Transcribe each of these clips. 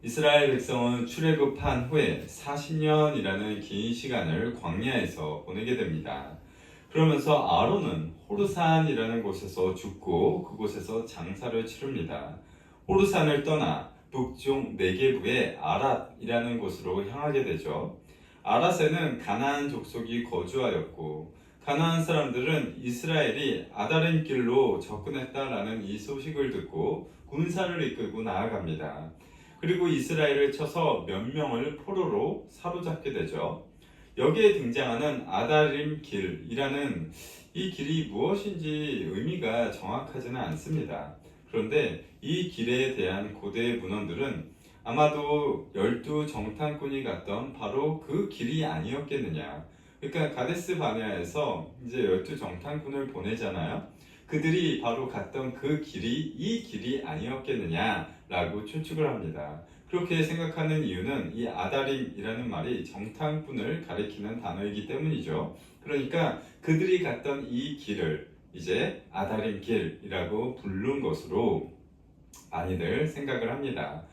이스라엘 백성은 출애굽한 후에 40년이라는 긴 시간을 광야에서 보내게 됩니다. 그러면서 아론은 호르산이라는 곳에서 죽고 그곳에서 장사를 치릅니다. 호르산을 떠나 북쪽 네게부의 아랏이라는 곳으로 향하게 되죠. 아랏에는 가나안 족속이 거주하였고 가나안 사람들은 이스라엘이 아다림 길로 접근했다라는 이 소식을 듣고 군사를 이끌고 나아갑니다. 그리고 이스라엘을 쳐서 몇 명을 포로로 사로잡게 되죠. 여기에 등장하는 아다림 길이라는 이 길이 무엇인지 의미가 정확하지는 않습니다. 그런데 이 길에 대한 고대 문헌들은 아마도 12정탐꾼이 갔던 바로 그 길이 아니었겠느냐. 그러니까 가데스 바네아에서 이제 12정탐꾼을 보내잖아요. 그들이 바로 갔던 그 길이 이 길이 아니었겠느냐라고 추측을 합니다. 그렇게 생각하는 이유는 이 아다림이라는 말이 정탐꾼을 가리키는 단어이기 때문이죠. 그러니까 그들이 갔던 이 길을 이제 아다림 길이라고 부른 것으로 많이들 생각을 합니다.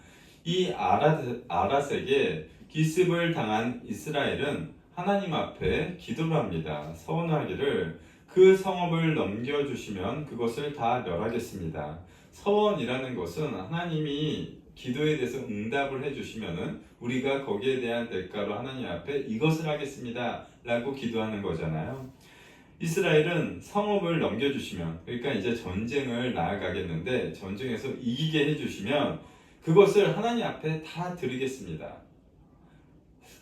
이 아랏에게 기습을 당한 이스라엘은 하나님 앞에 기도를 합니다. 서원하기를 그 성읍을 넘겨주시면 그것을 다 멸하겠습니다. 서원이라는 것은 하나님이 기도에 대해서 응답을 해주시면은 우리가 거기에 대한 대가로 하나님 앞에 이것을 하겠습니다 라고 기도하는 거잖아요. 이스라엘은 성읍을 넘겨주시면, 그러니까 이제 전쟁을 나아가겠는데 전쟁에서 이기게 해주시면 그것을 하나님 앞에 다 드리겠습니다.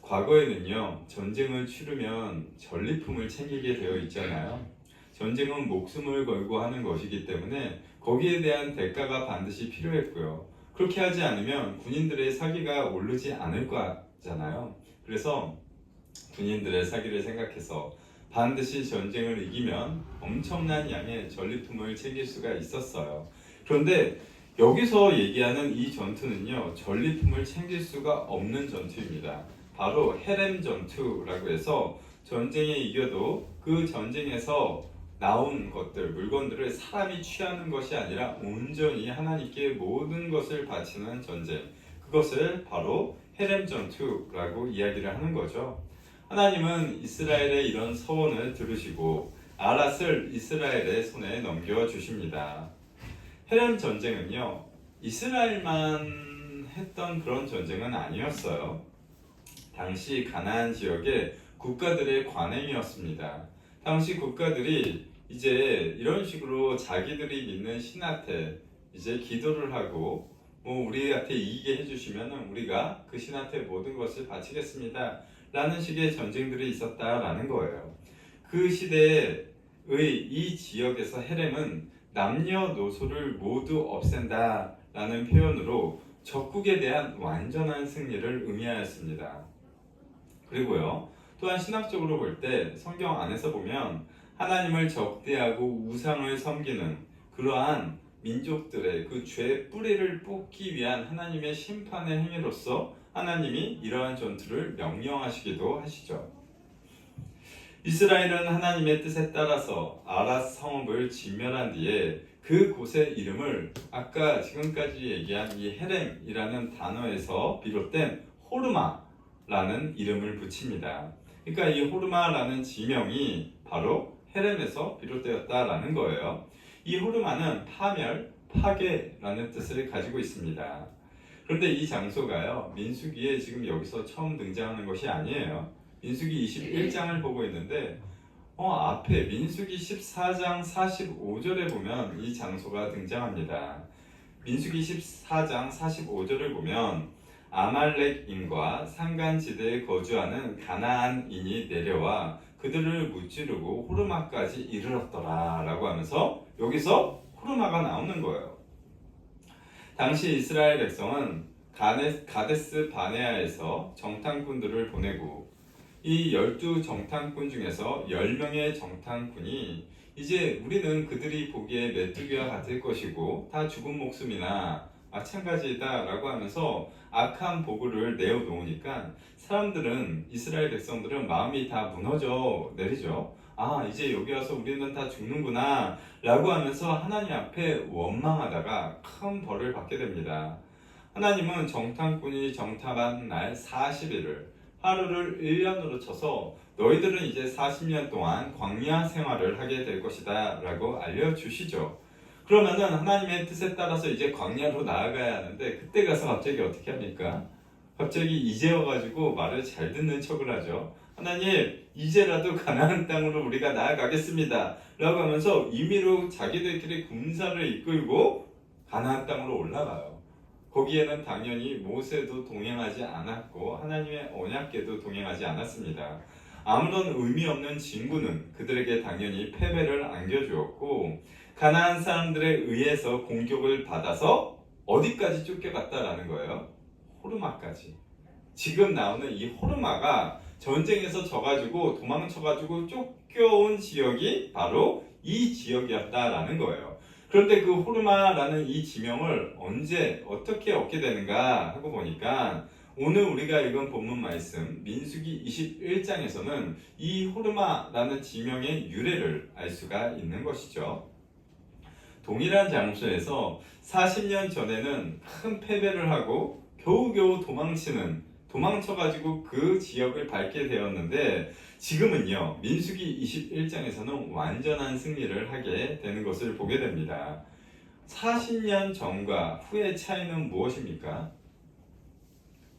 과거에는요, 전쟁을 치르면 전리품을 챙기게 되어 있잖아요. 전쟁은 목숨을 걸고 하는 것이기 때문에 거기에 대한 대가가 반드시 필요했고요. 그렇게 하지 않으면 군인들의 사기가 오르지 않을 거잖아요. 그래서 군인들의 사기를 생각해서 반드시 전쟁을 이기면 엄청난 양의 전리품을 챙길 수가 있었어요. 그런데 여기서 얘기하는 이 전투는요, 전리품을 챙길 수가 없는 전투입니다. 바로 헤렘 전투라고 해서 전쟁에 이겨도 그 전쟁에서 나온 것들, 물건들을 사람이 취하는 것이 아니라 온전히 하나님께 모든 것을 바치는 전쟁, 그것을 바로 헤렘 전투라고 이야기를 하는 거죠. 하나님은 이스라엘의 이런 서원을 들으시고 아랏을 이스라엘의 손에 넘겨주십니다. 헤렘 전쟁은요, 이스라엘만 했던 그런 전쟁은 아니었어요. 당시 가나안 지역의 국가들의 관행이었습니다. 당시 국가들이 이제 이런 식으로 자기들이 믿는 신한테 이제 기도를 하고 우리한테 이기게 해주시면 우리가 그 신한테 모든 것을 바치겠습니다 라는 식의 전쟁들이 있었다라는 거예요. 그 시대의 이 지역에서 헤렘은 남녀노소를 모두 없앤다 라는 표현으로 적국에 대한 완전한 승리를 의미하였습니다. 그리고요, 또한 신학적으로 볼 때 성경 안에서 보면 하나님을 적대하고 우상을 섬기는 그러한 민족들의 그 죄의 뿌리를 뽑기 위한 하나님의 심판의 행위로서 하나님이 이러한 전투를 명령하시기도 하시죠. 이스라엘은 하나님의 뜻에 따라서 아랏 성읍을 진멸한 뒤에 그 곳의 이름을 아까 지금까지 얘기한 이 헤렘이라는 단어에서 비롯된 호르마라는 이름을 붙입니다. 그러니까 이 호르마라는 지명이 바로 헤렘에서 비롯되었다라는 거예요. 이 호르마는 파멸, 파괴라는 뜻을 가지고 있습니다. 그런데 이 장소가요, 민수기에 지금 여기서 처음 등장하는 것이 아니에요. 민수기 21장을 보고 있는데 앞에 민수기 14장 45절에 보면 이 장소가 등장합니다. 민수기 14장 45절을 보면 아말렉인과 산간지대에 거주하는 가나안인이 내려와 그들을 무찌르고 호르마까지 이르렀더라 라고 하면서 여기서 호르마가 나오는 거예요. 당시 이스라엘 백성은 가데스 바네아에서 정탐꾼들을 보내고 이 12정탐꾼 중에서 10명의 정탐꾼이 이제 우리는 그들이 보기에 메뚜기와 같을 것이고 다 죽은 목숨이나 마찬가지다 라고 하면서 악한 보고를 내어놓으니까 사람들은, 이스라엘 백성들은 마음이 다 무너져 내리죠. 이제 여기 와서 우리는 다 죽는구나 라고 하면서 하나님 앞에 원망하다가 큰 벌을 받게 됩니다. 하나님은 정탐꾼이 정탐한 날 40일을 하루를 1년으로 쳐서 너희들은 이제 40년 동안 광야 생활을 하게 될 것이다 라고 알려주시죠. 그러면은 하나님의 뜻에 따라서 이제 광야로 나아가야 하는데 그때 가서 갑자기 어떻게 합니까? 갑자기 이제 와가지고 말을 잘 듣는 척을 하죠. 하나님 이제라도 가나안 땅으로 우리가 나아가겠습니다 라고 하면서 임의로 자기들끼리 군사를 이끌고 가나안 땅으로 올라가요. 거기에는 당연히 모세도 동행하지 않았고 하나님의 언약궤도 동행하지 않았습니다. 아무런 의미 없는 진군은 그들에게 당연히 패배를 안겨주었고 가나안 사람들에 의해서 공격을 받아서 어디까지 쫓겨갔다라는 거예요? 호르마까지. 지금 나오는 이 호르마가 전쟁에서 져가지고 도망쳐가지고 쫓겨온 지역이 바로 이 지역이었다라는 거예요. 그런데 그 호르마라는 이 지명을 언제 어떻게 얻게 되는가 하고 보니까 오늘 우리가 읽은 본문 말씀 민수기 21장에서는 이 호르마라는 지명의 유래를 알 수가 있는 것이죠. 동일한 장소에서 40년 전에는 큰 패배를 하고 겨우겨우 도망쳐가지고 그 지역을 밟게 되었는데 지금은요 민수기 21장에서는 완전한 승리를 하게 되는 것을 보게 됩니다. 40년 전과 후의 차이는 무엇입니까?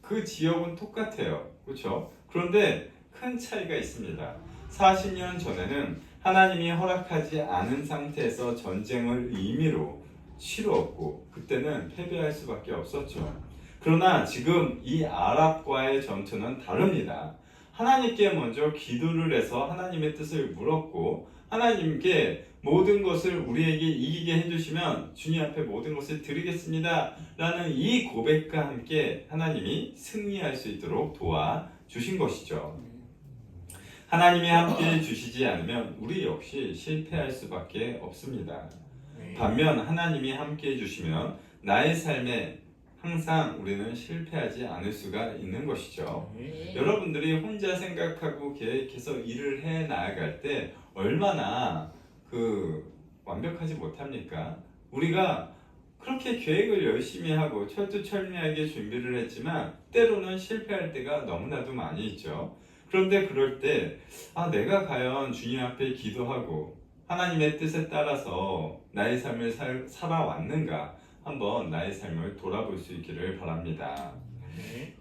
그 지역은 똑같아요. 그렇죠? 그런데 큰 차이가 있습니다. 40년 전에는 하나님이 허락하지 않은 상태에서 전쟁을 임의로 치루었고 그때는 패배할 수밖에 없었죠. 그러나 지금 이 아랍과의 전투는 다릅니다. 하나님께 먼저 기도를 해서 하나님의 뜻을 물었고 하나님께 모든 것을 우리에게 이기게 해주시면 주님 앞에 모든 것을 드리겠습니다 라는 이 고백과 함께 하나님이 승리할 수 있도록 도와주신 것이죠. 하나님이 함께 해주시지 않으면 우리 역시 실패할 수밖에 없습니다. 반면 하나님이 함께 해주시면 나의 삶에 항상 우리는 실패하지 않을 수가 있는 것이죠. 여러분들이 혼자 생각하고 계획해서 일을 해 나아갈 때 얼마나 완벽하지 못합니까? 우리가 그렇게 계획을 열심히 하고 철두철미하게 준비를 했지만 때로는 실패할 때가 너무나도 많이 있죠. 그런데 그럴 때 내가 과연 주님 앞에 기도하고 하나님의 뜻에 따라서 나의 삶을 살아왔는가 한번 나의 삶을 돌아볼 수 있기를 바랍니다.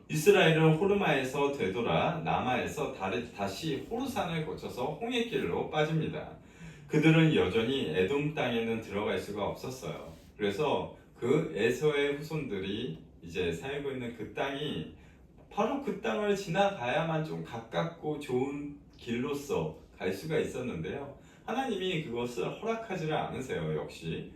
이스라엘은 호르마에서 되돌아 남아에서 다시 호르산을 거쳐서 홍해길로 빠집니다. 그들은 여전히 에돔 땅에는 들어갈 수가 없었어요. 그래서 그 에서의 후손들이 이제 살고 있는 그 땅이 바로 그 땅을 지나가야만 좀 가깝고 좋은 길로서 갈 수가 있었는데요. 하나님이 그것을 허락하지를 않으세요. 역시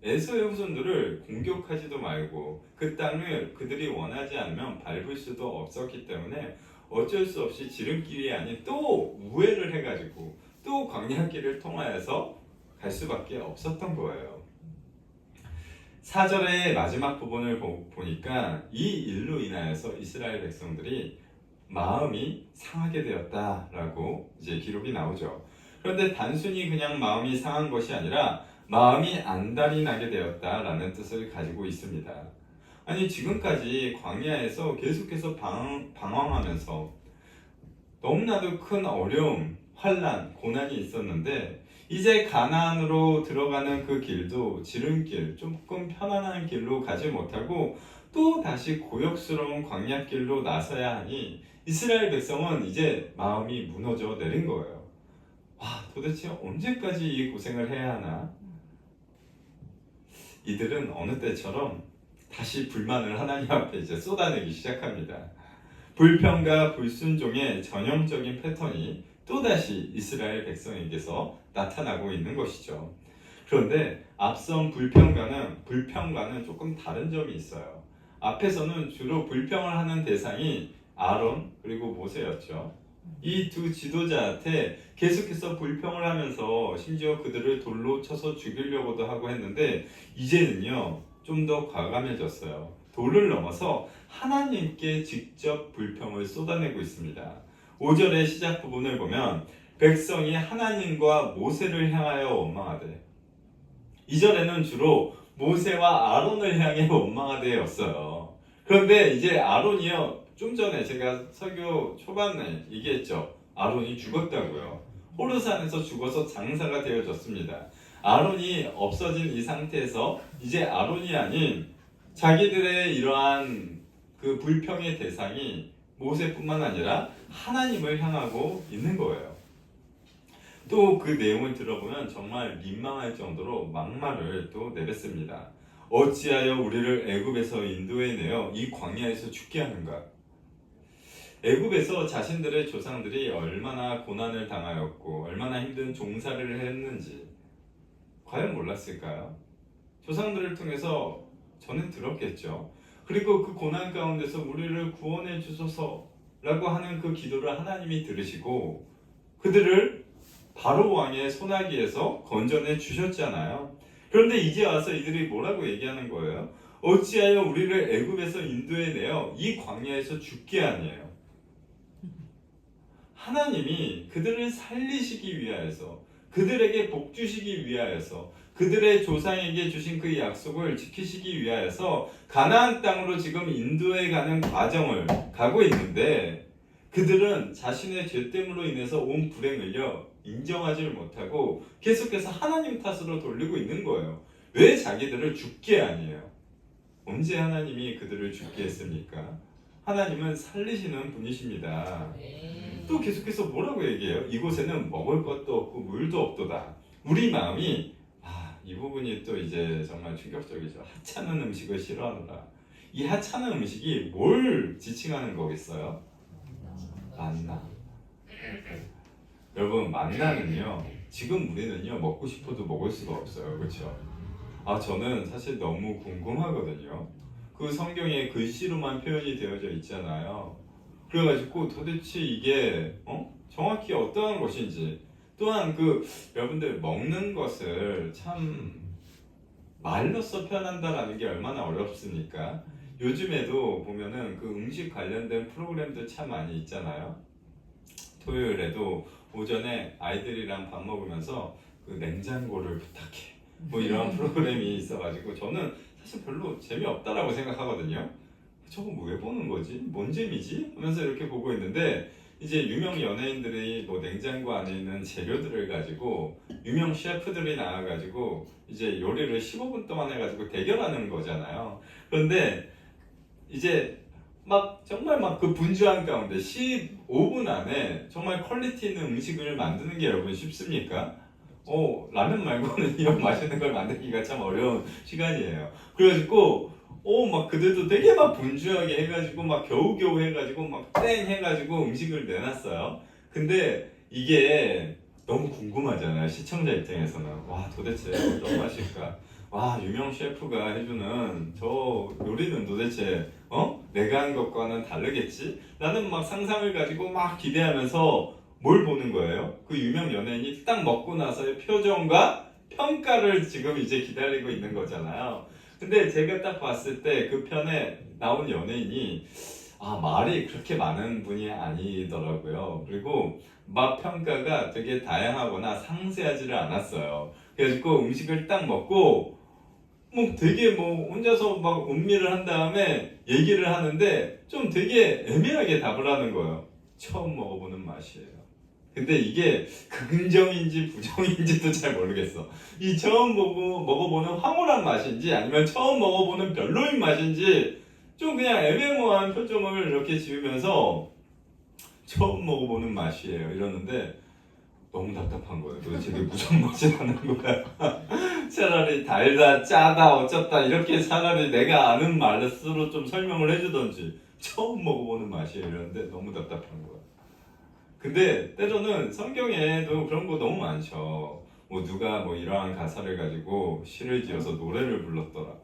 에서의 후손들을 공격하지도 말고 그 땅을 그들이 원하지 않으면 밟을 수도 없었기 때문에 어쩔 수 없이 지름길이 아닌 또 우회를 해가지고 또 광야길을 통하여서 갈 수밖에 없었던 거예요. 4절의 마지막 부분을 보니까 이 일로 인하여서 이스라엘 백성들이 마음이 상하게 되었다라고 이제 기록이 나오죠. 그런데 단순히 그냥 마음이 상한 것이 아니라 마음이 안달이 나게 되었다라는 뜻을 가지고 있습니다. 아니 지금까지 광야에서 계속해서 방황하면서 너무나도 큰 어려움, 환난, 고난이 있었는데 이제 가나안으로 들어가는 그 길도 지름길, 조금 편안한 길로 가지 못하고 또 다시 고역스러운 광야길로 나서야 하니 이스라엘 백성은 이제 마음이 무너져 내린 거예요. 도대체 언제까지 이 고생을 해야 하나? 이들은 어느 때처럼 다시 불만을 하나님 앞에 이제 쏟아내기 시작합니다. 불평과 불순종의 전형적인 패턴이 또다시 이스라엘 백성에게서 나타나고 있는 것이죠. 그런데 앞선 불평과는 조금 다른 점이 있어요. 앞에서는 주로 불평을 하는 대상이 아론 그리고 모세였죠. 이 두 지도자한테 계속해서 불평을 하면서 심지어 그들을 돌로 쳐서 죽이려고도 하고 했는데 이제는요 좀 더 과감해졌어요. 돌을 넘어서 하나님께 직접 불평을 쏟아내고 있습니다. 5절의 시작 부분을 보면 백성이 하나님과 모세를 향하여 원망하되 2절에는 주로 모세와 아론을 향해 원망하되었어요. 그런데 이제 아론이요, 좀 전에 제가 설교 초반에 얘기했죠. 아론이 죽었다고요. 호르산에서 죽어서 장사가 되어졌습니다. 아론이 없어진 이 상태에서 이제 아론이 아닌 자기들의 이러한 그 불평의 대상이 모세뿐만 아니라 하나님을 향하고 있는 거예요. 또 그 내용을 들어보면 정말 민망할 정도로 막말을 또 내뱉습니다. 어찌하여 우리를 애굽에서 인도해내어 이 광야에서 죽게 하는가? 애굽에서 자신들의 조상들이 얼마나 고난을 당하였고 얼마나 힘든 종살이를 했는지 과연 몰랐을까요? 조상들을 통해서 저는 들었겠죠. 그리고 그 고난 가운데서 우리를 구원해 주소서라고 하는 그 기도를 하나님이 들으시고 그들을 바로 왕의 손아귀에서 건져내 주셨잖아요. 그런데 이제 와서 이들이 뭐라고 얘기하는 거예요? 어찌하여 우리를 애굽에서 인도해내어 이 광야에서 죽게 하니에요. 하나님이 그들을 살리시기 위하여서, 그들에게 복 주시기 위하여서, 그들의 조상에게 주신 그 약속을 지키시기 위하여서 가나안 땅으로 지금 인도해 가는 과정을 가고 있는데 그들은 자신의 죄 때문으로 인해서 온 불행을요 인정하지를 못하고 계속해서 하나님 탓으로 돌리고 있는 거예요. 왜 자기들을 죽게 아니에요? 언제 하나님이 그들을 죽게 했습니까? 하나님은 살리시는 분이십니다. 또 계속해서 뭐라고 얘기해요? 이곳에는 먹을 것도 없고 물도 없도다. 우리 마음이 이 부분이 또 이제 정말 충격적이죠. 하찮은 음식을 싫어하노라. 이 하찮은 음식이 뭘 지칭하는 거겠어요? 만나. 여러분, 만나는요 지금 우리는요 먹고 싶어도 먹을 수가 없어요. 그렇죠? 저는 사실 너무 궁금하거든요. 그 성경에 글씨로만 표현이 되어져 있잖아요. 그래가지고 도대체 이게 정확히 어떠한 것인지, 또한 그 여러분들 먹는 것을 참 말로써 표현한다라는 게 얼마나 어렵습니까? 요즘에도 보면은 그 음식 관련된 프로그램들 참 많이 있잖아요. 토요일에도 오전에 아이들이랑 밥 먹으면서 그 냉장고를 부탁해 뭐 이런 프로그램이 있어가지고 저는 사실 별로 재미없다라고 생각하거든요. 저거 뭐 왜 보는 거지? 뭔 재미지? 하면서 이렇게 보고 있는데 이제 유명 연예인들이 뭐 냉장고 안에 있는 재료들을 가지고 유명 셰프들이 나와가지고 이제 요리를 15분 동안 해가지고 대결하는 거잖아요. 그런데 이제 막 정말 막 그 분주한 가운데 15분 안에 정말 퀄리티 있는 음식을 만드는 게 여러분 쉽습니까? 라면 말고는 이런 맛있는 걸 만들기가 참 어려운 시간이에요. 그래가지고 막 그들도 되게 막 분주하게 해가지고 막 겨우겨우 해가지고 막 땡 해가지고 음식을 내놨어요. 근데 이게 너무 궁금하잖아요. 시청자 입장에서는. 와, 도대체 어떤 맛일까? 와, 유명 셰프가 해주는 저 요리는 도대체 내가 한 것과는 다르겠지? 라는 막 상상을 가지고 막 기대하면서 뭘 보는 거예요? 그 유명 연예인이 딱 먹고 나서의 표정과 평가를 지금 이제 기다리고 있는 거잖아요. 근데 제가 딱 봤을 때 그 편에 나온 연예인이 말이 그렇게 많은 분이 아니더라고요. 그리고 맛 평가가 되게 다양하거나 상세하지를 않았어요. 그래서 음식을 딱 먹고 뭐 되게 뭐 혼자서 막 음미를 한 다음에 얘기를 하는데 좀 되게 애매하게 답을 하는 거예요. 처음 먹어보는 맛이에요. 근데 이게 긍정인지 부정인지도 잘 모르겠어. 이 처음 먹어보는 황홀한 맛인지 아니면 처음 먹어보는 별로인 맛인지 좀 그냥 애매모호한 표정을 이렇게 지으면서 처음 먹어보는 맛이에요 이러는데 너무 답답한 거예요. 도대체 이게 무슨 맛이 나는 거야? 차라리 달다, 짜다, 어쩌다 이렇게 차라리 내가 아는 말로 좀 설명을 해주던지 처음 먹어보는 맛이에요 이러는데 너무 답답한 거야. 근데 때로는 성경에도 그런 거 너무 많죠. 뭐 누가 뭐 이러한 가사를 가지고 시를 지어서 노래를 불렀더라.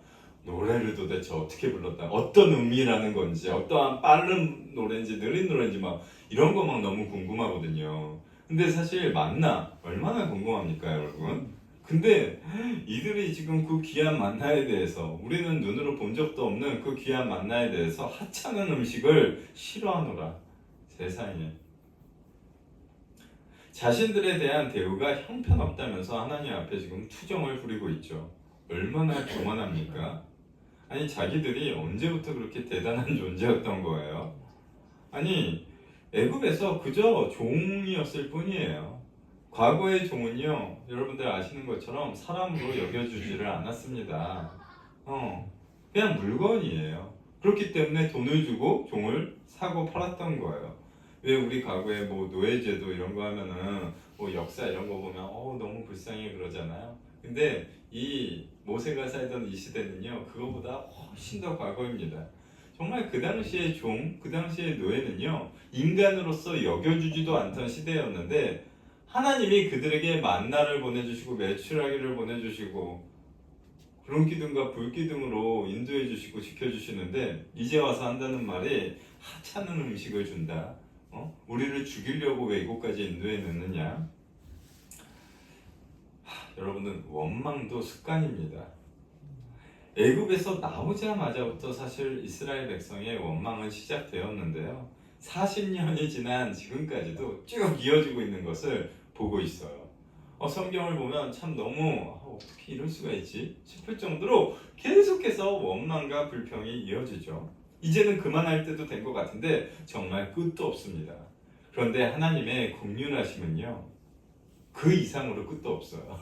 노래를 도대체 어떻게 불렀다, 어떤 의미라는 건지, 어떠한 빠른 노래인지 느린 노래인지 막 이런 거 막 너무 궁금하거든요. 근데 사실 만나 얼마나 궁금합니까 여러분? 근데 이들이 지금 그 귀한 만나에 대해서, 우리는 눈으로 본 적도 없는 그 귀한 만나에 대해서 하찮은 음식을 싫어하노라. 세상에. 자신들에 대한 대우가 형편없다면서 하나님 앞에 지금 투정을 부리고 있죠. 얼마나 교만합니까? 아니 자기들이 언제부터 그렇게 대단한 존재였던 거예요? 아니 애굽에서 그저 종이었을 뿐이에요. 과거의 종은요, 여러분들 아시는 것처럼 사람으로 여겨주지를 않았습니다. 그냥 물건이에요. 그렇기 때문에 돈을 주고 종을 사고 팔았던 거예요. 왜 우리 과거에 뭐 노예제도 이런 거 하면은 뭐 역사 이런 거 보면 너무 불쌍해 그러잖아요. 근데 이 모세가 살던 이 시대는요, 그거보다 훨씬 더 과거입니다. 정말 그 당시의 종, 그 당시의 노예는요, 인간으로서 여겨주지도 않던 시대였는데 하나님이 그들에게 만나를 보내주시고 메추라기를 보내주시고 구름 기둥과 불 기둥으로 인도해 주시고 지켜주시는데 이제 와서 한다는 말이 하찮은 음식을 준다. 우리를 죽이려고 왜 이곳까지 인도해 놓느냐? 여러분은 원망도 습관입니다. 애굽에서 나오자마자부터 사실 이스라엘 백성의 원망은 시작되었는데요. 40년이 지난 지금까지도 쭉 이어지고 있는 것을 보고 있어요. 성경을 보면 참 너무 어떻게 이럴 수가 있지 싶을 정도로 계속해서 원망과 불평이 이어지죠. 이제는 그만할 때도 된 것 같은데 정말 끝도 없습니다. 그런데 하나님의 긍휼하심은요, 그 이상으로 끝도 없어요.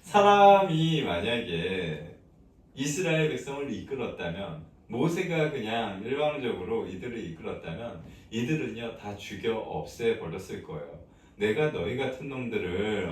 사람이 만약에 이스라엘 백성을 이끌었다면, 모세가 그냥 일방적으로 이들을 이끌었다면 이들은요 다 죽여 없애버렸을 거예요. 내가 너희 같은 놈들을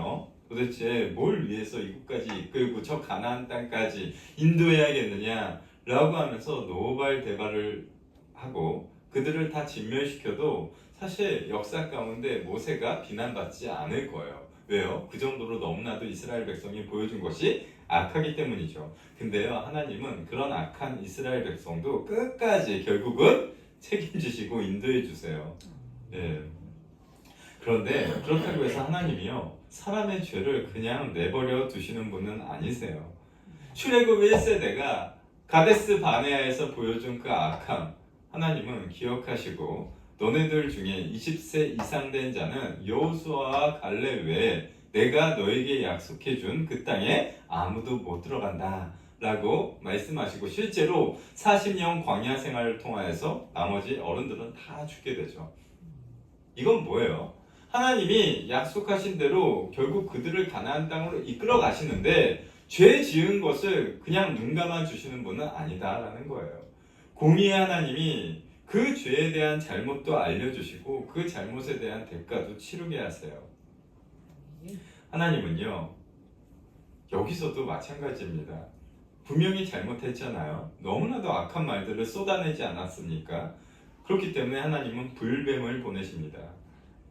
도대체 뭘 위해서 이곳까지 이끌고 저 가나안 땅까지 인도해야겠느냐 라고 하면서 노발대발을 하고 그들을 다 진멸시켜도 사실 역사 가운데 모세가 비난받지 않을 거예요. 왜요? 그 정도로 너무나도 이스라엘 백성이 보여준 것이 악하기 때문이죠. 근데요, 하나님은 그런 악한 이스라엘 백성도 끝까지 결국은 책임지시고 인도해 주세요. 네. 그런데 그렇다고 해서 하나님이요, 사람의 죄를 그냥 내버려 두시는 분은 아니세요. 출애굽 1세대가 가데스 바네아에서 보여준 그 악함, 하나님은 기억하시고 너네들 중에 20세 이상 된 자는 여호수아와 갈렙 외에 내가 너에게 약속해 준 그 땅에 아무도 못 들어간다 라고 말씀하시고 실제로 40년 광야 생활을 통하여서 나머지 어른들은 다 죽게 되죠. 이건 뭐예요? 하나님이 약속하신 대로 결국 그들을 가나안 땅으로 이끌어 가시는데 죄 지은 것을 그냥 눈 감아 주시는 분은 아니다라는 거예요. 공의의 하나님이 그 죄에 대한 잘못도 알려주시고 그 잘못에 대한 대가도 치르게 하세요. 하나님은요, 여기서도 마찬가지입니다. 분명히 잘못했잖아요. 너무나도 악한 말들을 쏟아내지 않았습니까? 그렇기 때문에 하나님은 불뱀을 보내십니다.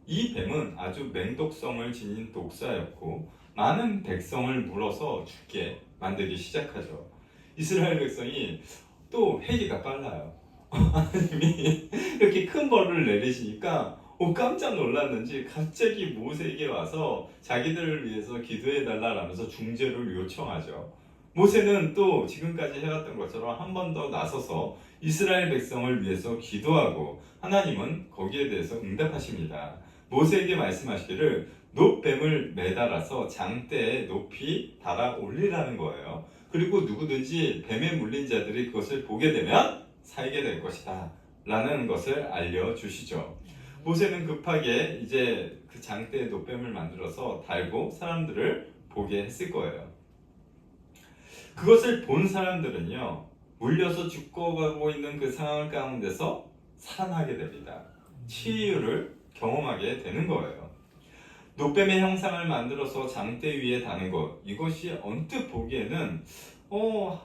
이 뱀은 아주 맹독성을 지닌 독사였고 많은 백성을 물어서 죽게 만들기 시작하죠. 이스라엘 백성이 또 회개가 빨라요. 하나님이 이렇게 큰 벌을 내리시니까 깜짝 놀랐는지 갑자기 모세에게 와서 자기들을 위해서 기도해달라라면서 중재를 요청하죠. 모세는 또 지금까지 해왔던 것처럼 한 번 더 나서서 이스라엘 백성을 위해서 기도하고 하나님은 거기에 대해서 응답하십니다. 모세에게 말씀하시기를 놋뱀을 매달아서 장대에 높이 달아 올리라는 거예요. 그리고 누구든지 뱀에 물린 자들이 그것을 보게 되면 살게 될 것이다 라는 것을 알려주시죠. 모세는 급하게 이제 그 장대에 놋뱀을 만들어서 달고 사람들을 보게 했을 거예요. 그것을 본 사람들은요, 물려서 죽어가고 있는 그 상황 가운데서 살아나게 됩니다. 치유를 경험하게 되는 거예요. 놋뱀의 형상을 만들어서 장대 위에 다는 것, 이것이 언뜻 보기에는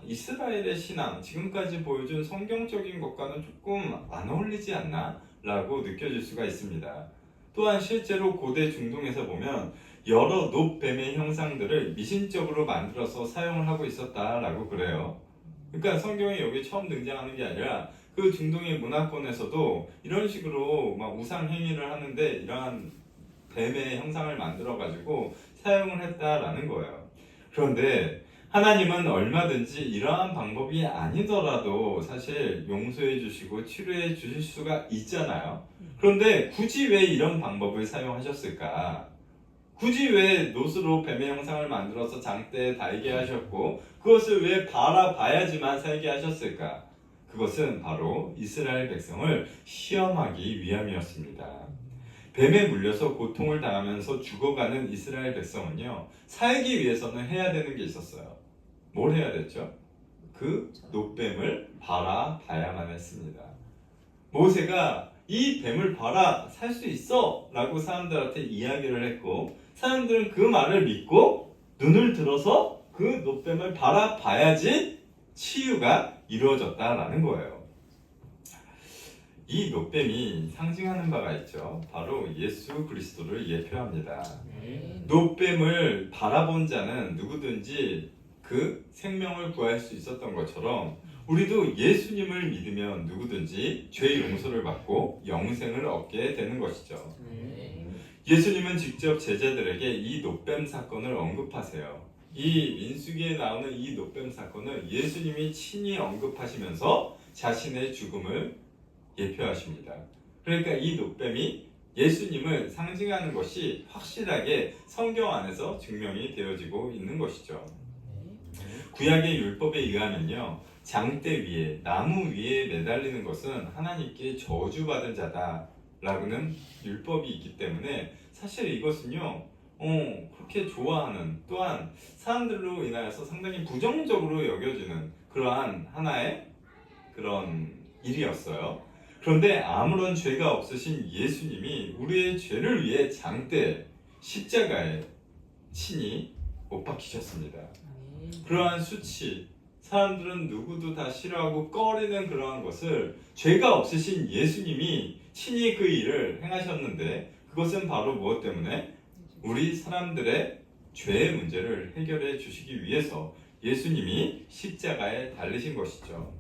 이스라엘의 신앙, 지금까지 보여준 성경적인 것과는 조금 안 어울리지 않나? 라고 느껴질 수가 있습니다. 또한 실제로 고대 중동에서 보면 여러 놋뱀의 형상들을 미신적으로 만들어서 사용을 하고 있었다라고 그래요. 그러니까 성경에 여기 처음 등장하는 게 아니라 그 중동의 문화권에서도 이런 식으로 막 우상 행위를 하는데 이러한 뱀의 형상을 만들어 가지고 사용을 했다라는 거예요. 그런데 하나님은 얼마든지 이러한 방법이 아니더라도 사실 용서해 주시고 치료해 주실 수가 있잖아요. 그런데 굳이 왜 이런 방법을 사용하셨을까? 굳이 왜 놋으로 뱀의 형상을 만들어서 장대에 달게 하셨고 그것을 왜 바라봐야지만 살게 하셨을까? 그것은 바로 이스라엘 백성을 시험하기 위함이었습니다. 뱀에 물려서 고통을 당하면서 죽어가는 이스라엘 백성은요, 살기 위해서는 해야 되는 게 있었어요. 뭘 해야 됐죠? 그 놋뱀을 바라봐야만 했습니다. 모세가 이 뱀을 봐라, 살 수 있어 라고 사람들한테 이야기를 했고, 사람들은 그 말을 믿고 눈을 들어서 그 놋뱀을 바라봐야지 치유가 이루어졌다라는 거예요. 이 놋뱀이 상징하는 바가 있죠. 바로 예수 그리스도를 예표합니다. 놋뱀을 바라본 자는 누구든지 그 생명을 구할 수 있었던 것처럼 우리도 예수님을 믿으면 누구든지 죄 용서를 받고 영생을 얻게 되는 것이죠. 예수님은 직접 제자들에게 이 놋뱀 사건을 언급하세요. 이 민수기에 나오는 이 놋뱀 사건을 예수님이 친히 언급하시면서 자신의 죽음을 예표하십니다. 그러니까 이 놋뱀이 예수님을 상징하는 것이 확실하게 성경 안에서 증명이 되어지고 있는 것이죠. 구약의 율법에 의하면요, 장대 위에, 나무 위에 매달리는 것은 하나님께 저주받은 자다라고는 율법이 있기 때문에 사실 이것은요, 그렇게 좋아하는, 또한 사람들로 인하여서 상당히 부정적으로 여겨지는 그러한 하나의 그런 일이었어요. 그런데 아무런 죄가 없으신 예수님이 우리의 죄를 위해 장대, 십자가에 친히 못 박히셨습니다. 그러한 수치, 사람들은 누구도 다 싫어하고 꺼리는 그러한 것을 죄가 없으신 예수님이 친히 그 일을 행하셨는데, 그것은 바로 무엇 때문에? 우리 사람들의 죄의 문제를 해결해 주시기 위해서 예수님이 십자가에 달리신 것이죠.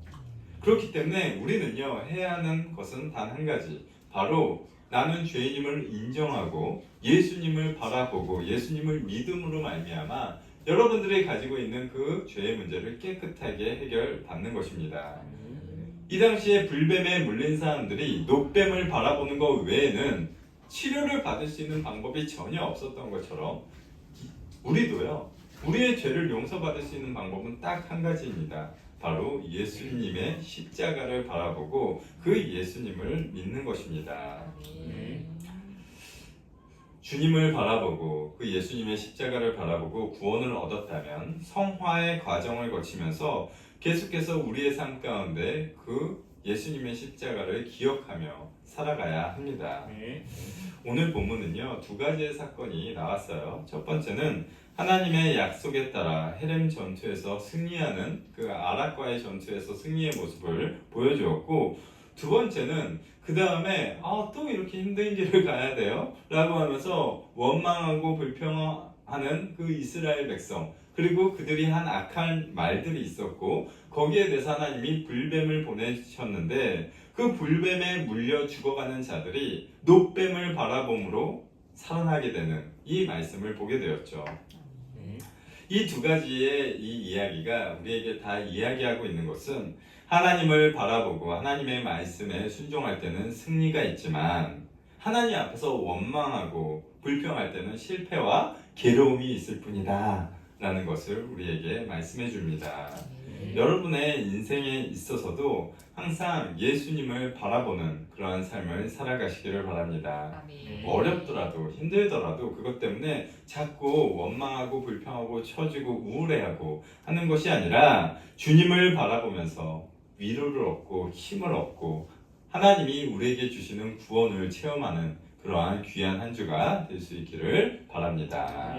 그렇기 때문에 우리는요, 해야 하는 것은 단 한 가지, 바로 나는 죄인임을 인정하고 예수님을 바라보고 예수님을 믿음으로 말미암아 여러분들이 가지고 있는 그 죄의 문제를 깨끗하게 해결받는 것입니다. 이 당시에 불뱀에 물린 사람들이 놋뱀을 바라보는 것 외에는 치료를 받을 수 있는 방법이 전혀 없었던 것처럼 우리도요, 우리의 죄를 용서받을 수 있는 방법은 딱 한 가지입니다. 바로 예수님의 십자가를 바라보고 그 예수님을 믿는 것입니다. 주님을 바라보고 그 예수님의 십자가를 바라보고 구원을 얻었다면 성화의 과정을 거치면서 계속해서 우리의 삶 가운데 그 예수님의 십자가를 기억하며 살아가야 합니다. 오늘 본문은요, 두 가지의 사건이 나왔어요. 첫 번째는 하나님의 약속에 따라 헤렘 전투에서 승리하는 그 아락과의 전투에서 승리의 모습을 보여주었고, 두 번째는 그 다음에 또 이렇게 힘든 길을 가야 돼요? 라고 하면서 원망하고 불평하는 그 이스라엘 백성, 그리고 그들이 한 악한 말들이 있었고 거기에 대해서 하나님이 불뱀을 보내셨는데 그 불뱀에 물려 죽어가는 자들이 놋뱀을 바라봄으로 살아나게 되는 이 말씀을 보게 되었죠. 이 두 가지의 이 이야기가 우리에게 다 이야기하고 있는 것은 하나님을 바라보고 하나님의 말씀에 순종할 때는 승리가 있지만 하나님 앞에서 원망하고 불평할 때는 실패와 괴로움이 있을 뿐이다 라는 것을 우리에게 말씀해 줍니다. 여러분의 인생에 있어서도 항상 예수님을 바라보는 그러한 삶을 살아가시기를 바랍니다. 어렵더라도 힘들더라도 그것 때문에 자꾸 원망하고 불평하고 처지고 우울해하고 하는 것이 아니라 주님을 바라보면서 위로를 얻고 힘을 얻고 하나님이 우리에게 주시는 구원을 체험하는 그러한 귀한 한 주가 될 수 있기를 바랍니다.